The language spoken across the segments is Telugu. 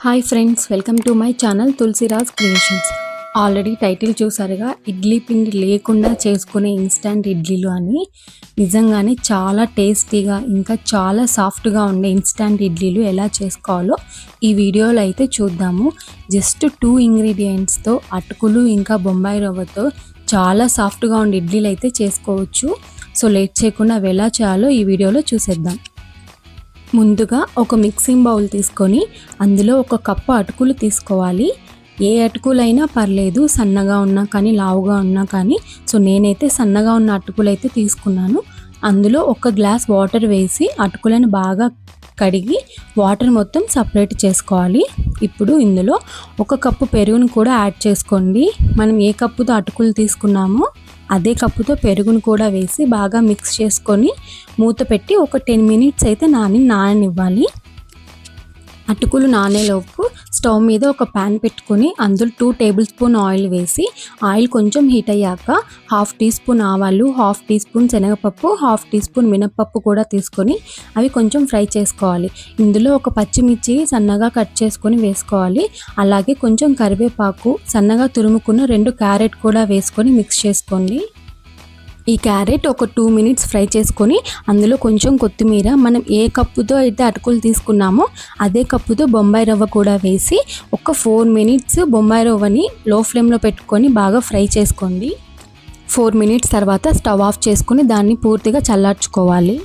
Hi friends, welcome to my channel Tulasiraj creations. Already title చూసారుగా, ఇడ్లీ పిండి లేకుండా చేసుకునే ఇన్స్టంట్ ఇడ్లీలు అని. నిజంగానే చాలా టేస్టీగా ఇంకా చాలా సాఫ్ట్గా ఉండే ఇన్స్టంట్ ఇడ్లీలు ఎలా చేసుకోవాలో ఈ వీడియోలో అయితే చూద్దాము. జస్ట్ 2 ఇంగ్రీడియంట్స్తో అటుకులు ఇంకా బొంబాయి రవ్వతో చాలా సాఫ్ట్గా ఉండే ఇడ్లీలు అయితే చేసుకోవచ్చు. సో లేట్ చేయకుండా అవి ఎలా చేయాలో ఈ వీడియోలో చూసేద్దాం. ముందుగా ఒక మిక్సింగ్ బౌల్ తీసుకొని అందులో 1 కప్పు అటుకులు తీసుకోవాలి. ఏ అటుకులైనా పర్లేదు, సన్నగా ఉన్నా కానీ లావుగా ఉన్నా కానీ. సో నేనైతే సన్నగా ఉన్న అటుకులు అయితే తీసుకున్నాను. అందులో 1 గ్లాస్ వాటర్ వేసి అటుకులను బాగా కడిగి వాటర్ మొత్తం సపరేట్ చేసుకోవాలి. ఇప్పుడు ఇందులో 1 కప్పు పెరుగును కూడా యాడ్ చేసుకోండి. మనం ఏ కప్పుతో అటుకులు తీసుకున్నామో అదే కప్పుతో పెరుగును కూడా వేసి బాగా మిక్స్ చేసుకొని మూత పెట్టి ఒక 10 మినిట్స్ అయితే నాననివ్వాలి. అటుకులు నానేలోపు స్టవ్ మీద ఒక ప్యాన్ పెట్టుకొని అందులో 2 టేబుల్ స్పూన్ ఆయిల్ వేసి ఆయిల్ కొంచెం హీట్ అయ్యాక 1/2 టీ స్పూన్ ఆవాలు, 1/2 టీ స్పూన్ శనగపప్పు, 1/2 టీ స్పూన్ మినప్పప్పు కూడా తీసుకొని అవి కొంచెం ఫ్రై చేసుకోవాలి. ఇందులో 1 పచ్చిమిర్చి సన్నగా కట్ చేసుకొని వేసుకోవాలి. అలాగే కొంచెం కరివేపాకు, సన్నగా తురుముకున్న 2 క్యారెట్ కూడా వేసుకొని మిక్స్ చేసుకోండి. ఈ క్యారెట్ ఒక 2 మినిట్స్ ఫ్రై చేసుకొని అందులో కొంచెం కొత్తిమీర, మనం ఏ కప్పుతో అయితే అటుకులు తీసుకున్నామో అదే కప్పుతో బొంబాయి రవ్వ కూడా వేసి ఒక 4 మినిట్స్ బొంబాయి రవ్వని లో ఫ్లేమ్లో పెట్టుకొని బాగా ఫ్రై చేసుకోండి. 4 మినిట్స్ తర్వాత స్టవ్ ఆఫ్ చేసుకొని దాన్ని పూర్తిగా చల్లార్చుకోవాలి.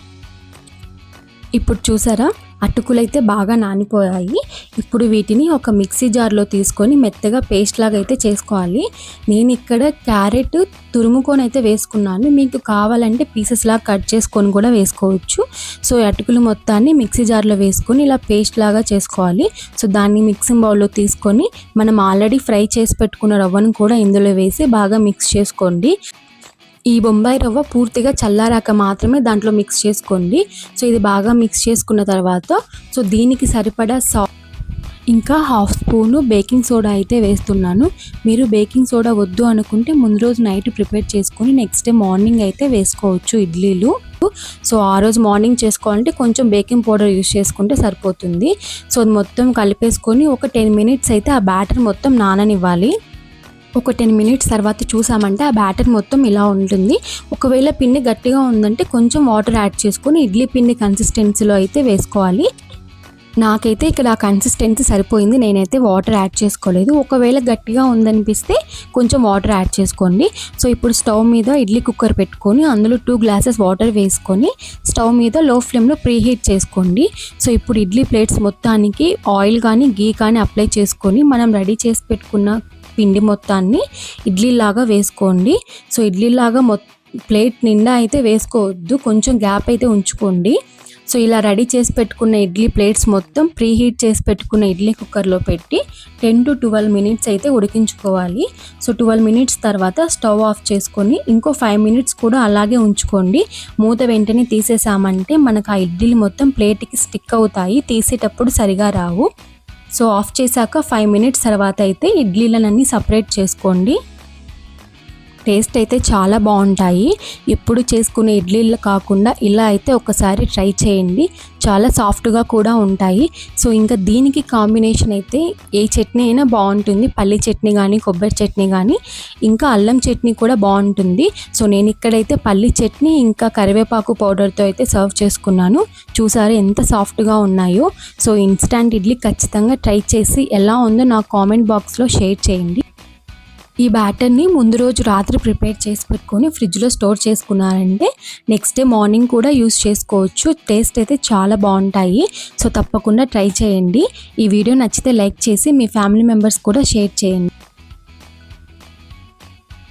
ఇప్పుడు చూసారా, అటుకులు అయితే బాగా నానిపోయాయి. ఇప్పుడు వీటిని ఒక మిక్సీ జార్లో తీసుకొని మెత్తగా పేస్ట్ లాగా అయితే చేసుకోవాలి. నేను ఇక్కడ క్యారెట్ తురుముకొని అయితే వేసుకున్నాను. మీకు కావాలంటే పీసెస్ లాగా కట్ చేసుకొని కూడా వేసుకోవచ్చు. సో అటుకులు మొత్తాన్ని మిక్సీ జార్లో వేసుకొని ఇలా పేస్ట్ లాగా చేసుకోవాలి. సో దాన్ని మిక్సింగ్ బౌల్లో తీసుకొని మనం ఆల్రెడీ ఫ్రై చేసి పెట్టుకున్న రవ్వను కూడా ఇందులో వేసి బాగా మిక్స్ చేసుకోండి. ఈ బొంబాయి రవ్వ పూర్తిగా చల్లారాక మాత్రమే దాంట్లో మిక్స్ చేసుకోండి. సో ఇది బాగా మిక్స్ చేసుకున్న తర్వాత సో దీనికి సరిపడా ఇంకా 1/2 స్పూను బేకింగ్ సోడా అయితే వేస్తున్నాను. మీరు బేకింగ్ సోడా వద్దు అనుకుంటే ముందు రోజు నైట్ ప్రిపేర్ చేసుకొని నెక్స్ట్ డే మార్నింగ్ అయితే వేసుకోవచ్చు ఇడ్లీలు. సో ఆ రోజు మార్నింగ్ చేసుకోవాలంటే కొంచెం బేకింగ్ పౌడర్ యూస్ చేసుకుంటే సరిపోతుంది. సో అది మొత్తం కలిపేసుకొని ఒక 10 మినిట్స్ అయితే ఆ బ్యాటర్ మొత్తం నాననివ్వాలి. ఒక 10 మినిట్స్ తర్వాత చూసామంటే ఆ బ్యాటర్ మొత్తం ఇలా ఉంటుంది. ఒకవేళ పిండి గట్టిగా ఉందంటే కొంచెం వాటర్ యాడ్ చేసుకొని ఇడ్లీ పిండి కన్సిస్టెన్సీలో అయితే వేసుకోవాలి. నాకైతే ఇక్కడ ఆ కన్సిస్టెన్సీ సరిపోయింది, నేనైతే వాటర్ యాడ్ చేసుకోలేదు. ఒకవేళ గట్టిగా ఉందనిపిస్తే కొంచెం వాటర్ యాడ్ చేసుకోండి. సో ఇప్పుడు స్టవ్ మీద ఇడ్లీ కుక్కర్ పెట్టుకొని అందులో 2 గ్లాసెస్ వాటర్ వేసుకొని స్టవ్ మీద లో ఫ్లేమ్లో ప్రీహీట్ చేసుకోండి. సో ఇప్పుడు ఇడ్లీ ప్లేట్స్ మొత్తానికి ఆయిల్ కానీ గీ కానీ అప్లై చేసుకొని మనం రెడీ చేసి పెట్టుకున్న పిండి మొత్తాన్ని ఇడ్లీలాగా వేసుకోండి. సో ఇడ్లీలాగా ప్లేట్ నిండా అయితే వేసుకోవద్దు, కొంచెం గ్యాప్ అయితే ఉంచుకోండి. సో ఇలా రెడీ చేసి పెట్టుకున్న ఇడ్లీ ప్లేట్స్ మొత్తం ప్రీహీట్ చేసి పెట్టుకున్న ఇడ్లీ కుక్కర్లో పెట్టి 10 to 12 మినిట్స్ అయితే ఉడికించుకోవాలి. సో 12 మినిట్స్ తర్వాత స్టవ్ ఆఫ్ చేసుకొని ఇంకో 5 మినిట్స్ కూడా అలాగే ఉంచుకోండి. మూత వెంటనే తీసేసామంటే మనకు ఆ ఇడ్లీలు మొత్తం ప్లేట్కి స్టిక్ అవుతాయి, తీసేటప్పుడు సరిగా రావు. సో ఆఫ్ చేశాక 5 మినిట్స్ తర్వాత అయితే ఇడ్లీలన్నీ సపరేట్ చేసుకోండి. టేస్ట్ అయితే చాలా బాగుంటాయి. ఎప్పుడు చేసుకునే ఇడ్లీలు కాకుండా ఇలా అయితే ఒకసారి ట్రై చేయండి, చాలా సాఫ్ట్గా కూడా ఉంటాయి. సో ఇంకా దీనికి కాంబినేషన్ అయితే ఏ చట్నీ అయినా బాగుంటుంది, పల్లి చట్నీ కానీ కొబ్బరి చట్నీ కానీ ఇంకా అల్లం చట్నీ కూడా బాగుంటుంది. సో నేను ఇక్కడైతే పల్లి చట్నీ ఇంకా కరివేపాకు పౌడర్తో అయితే సర్వ్ చేసుకున్నాను. చూసారు ఎంత సాఫ్ట్గా ఉన్నాయో. సో ఇన్స్టంట్ ఇడ్లీ ఖచ్చితంగా ట్రై చేసి ఎలా ఉందో నాకు కామెంట్ బాక్స్లో షేర్ చేయండి. ఈ బ్యాటర్ని ముందు రోజు రాత్రి ప్రిపేర్ చేసి పెట్టుకొని ఫ్రిడ్జ్లో స్టోర్ చేసుకున్నారంటే నెక్స్ట్ డే మార్నింగ్ కూడా యూస్ చేసుకోవచ్చు. టేస్ట్ అయితే చాలా బాగుంటాయి. సో తప్పకుండా ట్రై చేయండి. ఈ వీడియో నచ్చితే లైక్ చేసి మీ ఫ్యామిలీ మెంబర్స్ కూడా షేర్ చేయండి.